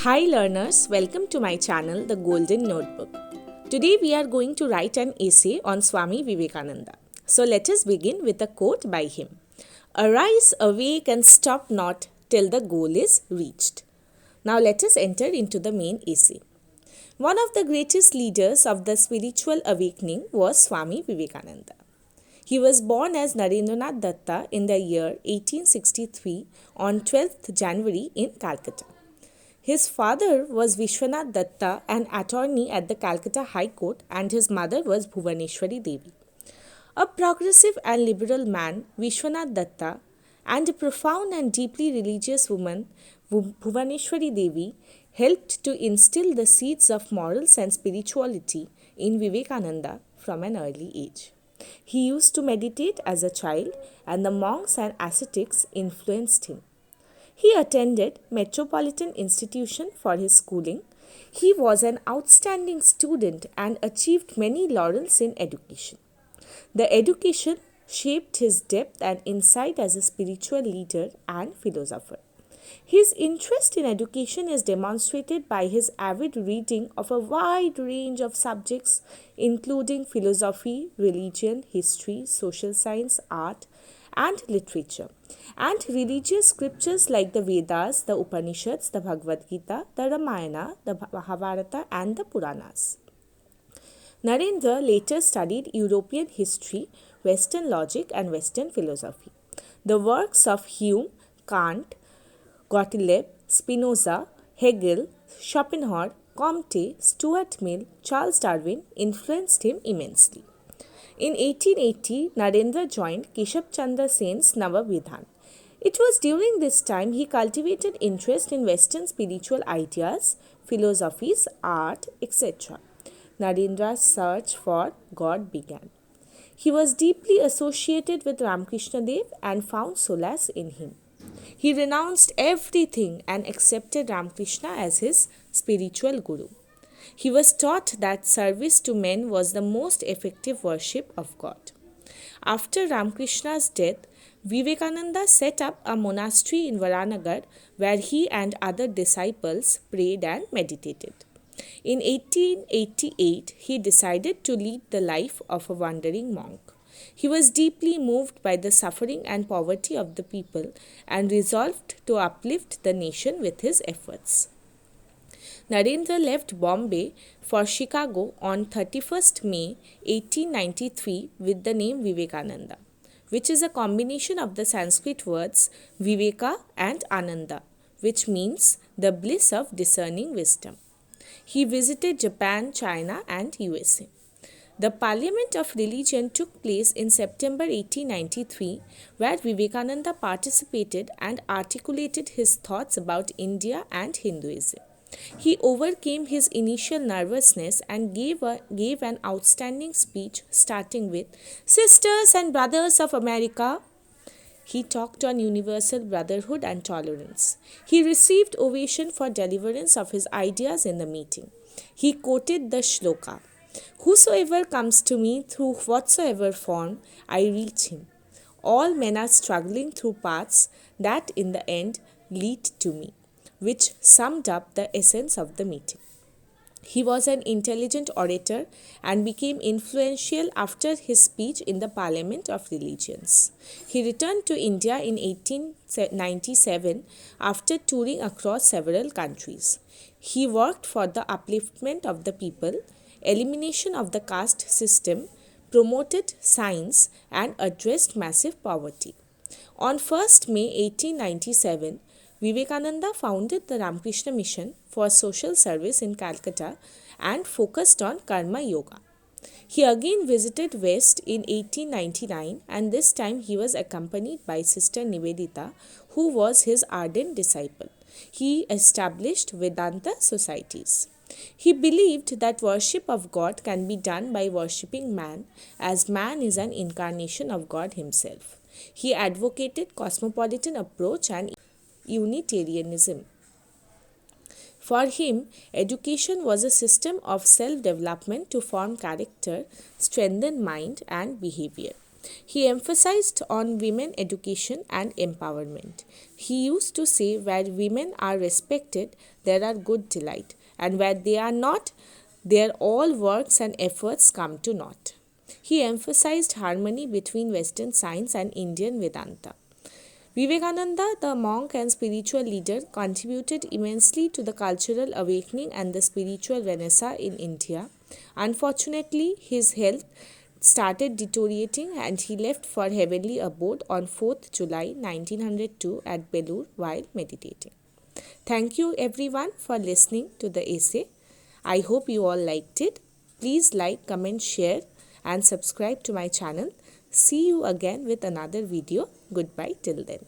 Hi learners, welcome to my channel The Golden Notebook. Today we are going to write an essay on Swami Vivekananda. So let us begin with a quote by him. Arise, awake and stop not till the goal is reached. Now let us enter into the main essay. One of the greatest leaders of the spiritual awakening was Swami Vivekananda. He was born as Narendranath Datta in the year 1863 on 12th January in Calcutta. His father was Vishwanath Datta, an attorney at the Calcutta High Court, and his mother was Bhuvaneshwari Devi. A progressive and liberal man, Vishwanath Datta, and a profound and deeply religious woman, Bhuvaneshwari Devi, helped to instill the seeds of morals and spirituality in Vivekananda from an early age. He used to meditate as a child, and the monks and ascetics influenced him. He attended Metropolitan Institution for his schooling. He was an outstanding student and achieved many laurels in education. The education shaped his depth and insight as a spiritual leader and philosopher. His interest in education is demonstrated by his avid reading of a wide range of subjects, including philosophy, religion, history, social science, art, and literature, and religious scriptures like the Vedas, the Upanishads, the Bhagavad Gita, the Ramayana, the Mahabharata, and the Puranas. Narendra later studied European history, Western logic, and Western philosophy. The works of Hume, Kant, Gottlieb, Spinoza, Hegel, Schopenhauer, Comte, Stuart Mill, Charles Darwin influenced him immensely. In 1880, Narendra joined Keshav Chandra Sen's Navavidhan. It was during this time he cultivated interest in Western spiritual ideas, philosophies, art, etc. Narendra's search for God began. He was deeply associated with Ramakrishna Dev and found solace in him. He renounced everything and accepted Ramakrishna as his spiritual guru. He was taught that service to men was the most effective worship of God. After Ramakrishna's death, Vivekananda set up a monastery in Varanagar where he and other disciples prayed and meditated. In 1888, he decided to lead the life of a wandering monk. He was deeply moved by the suffering and poverty of the people and resolved to uplift the nation with his efforts. Narendra left Bombay for Chicago on 31st May 1893 with the name Vivekananda, which is a combination of the Sanskrit words Viveka and Ananda, which means the bliss of discerning wisdom. He visited Japan, China, and USA. The Parliament of Religion took place in September 1893, where Vivekananda participated and articulated his thoughts about India and Hinduism. He overcame his initial nervousness and gave an outstanding speech starting with, "Sisters and brothers of America." He talked on universal brotherhood and tolerance. He received ovation for deliverance of his ideas in the meeting. He quoted the shloka, "Whosoever comes to me through whatsoever form, I reach him. All men are struggling through paths that in the end lead to me," which summed up the essence of the meeting. He was an intelligent orator and became influential after his speech in the Parliament of Religions. He returned to India in 1897 after touring across several countries. He worked for the upliftment of the people, elimination of the caste system, promoted science, and addressed massive poverty. On 1st May 1897, Vivekananda founded the Ramakrishna Mission for social service in Calcutta and focused on Karma Yoga. He again visited West in 1899, and this time he was accompanied by Sister Nivedita, who was his ardent disciple. He established Vedanta societies. He believed that worship of God can be done by worshipping man, as man is an incarnation of God himself. He advocated cosmopolitan approach and Unitarianism. For him, education was a system of self-development to form character, strengthen mind and behavior. He emphasized on women education and empowerment. He used to say, where women are respected, there are good delight, and where they are not, their all works and efforts come to naught. He emphasized harmony between Western science and Indian Vedanta. Vivekananda, the monk and spiritual leader, contributed immensely to the cultural awakening and the spiritual renaissance in India. Unfortunately, his health started deteriorating and he left for heavenly abode on 4th July 1902 at Belur while meditating. Thank you everyone for listening to the essay. I hope you all liked it. Please like, comment, share and subscribe to my channel. See you again with another video. Goodbye till then.